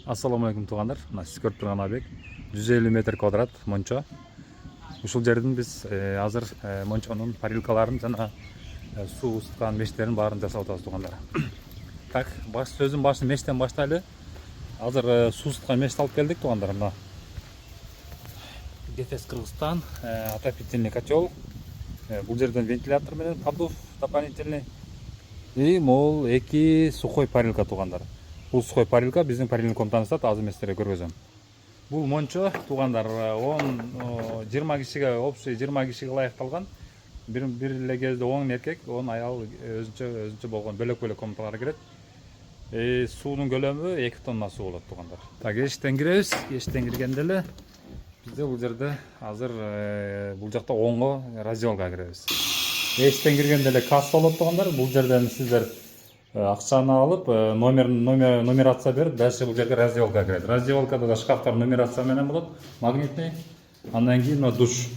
Assalamu алейкум туугандар. Мына сиз көрүп турган абек 150 метр квадрат мончо. Ушул жердин биз азыр мончонун парилкаларын жана суу ысыткан мештерин баарын жасап атабыз туугандар. Так, сөзүн башын мештен баштайлы. Азыр суу ысыткан мешти алып келдик туугандар. Мына Гефес Кыргызстан отопительный котел. Бул жерден вентилятор менен поддув дополнительный. И мол эки сухой парилка туугандар. Бул сухой парилка биздин парильный комнатаны сатат, азыр мен силерге көргөзөм. Бул мончо туугандар 20 кишиге, общий 20 кишиге ылайыкталган. Бир эле кезде 10 эркек, 10 аял өзүнчө болгон бөлөк-бөлөк комнаталарга кирет. Суунун көлөмү 2 тонна суу болот туугандар. Так, эшиктен киребиз. Эшиктен киргенде эле бизде бул жерде азыр бул жакта оңго раздевалга киребиз. Эшиктен киргенде эле касса болот туугандар. Бул жерден сиздер акчаны алып, нумерация берип, дальше бул жерге раздевалка кирет. Раздевалкада да шкафтар нумерация менен болот, магнитный. Андан кийин душ.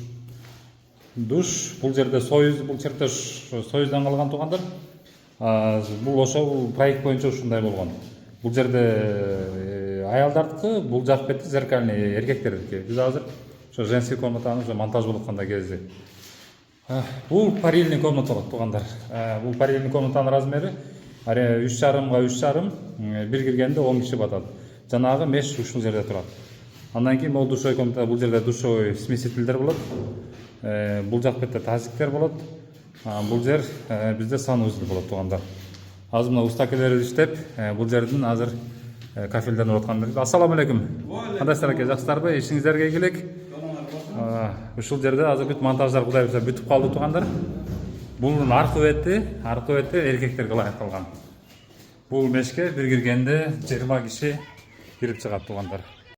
Душ бул жерде Союз, бул чертеж Союздан калган туугандар. Бул ошол проект боюнча ушундай болгон. Бул жерде аялдардыкы, бул жак бети зеркальный эркектердики. Биз азыр ошо женский комнатаны ошо монтаж болуп атканда кезде. Бул парильный комната болот туугандар. Бул парильный комнатанын размери 3,5 3,5, бир киргенде 10 киши батат. Жанагы меш ушул жерде турат. Андан кийин бул душой комната, бул жерде душой смесителдер болот. Бул жак бетте тазиктер болот. Бул жер бизде санузел болот туугандар. Азыр мына устакелер иштеп, бул жердин азыр кафелденип аткандар. Ассаламу алейкум. Кандайсыздар аке, жакшысыздарбы? Ишиңиздерге ийгилик. Ушул жерде азыр бүт монтаждар кудай буюрса бүтүп калды туугандар. Бул аркы бети эркектерге ылайыкталган. Бул мешке бир киргенде 20 киши кирип чыгат туугандар.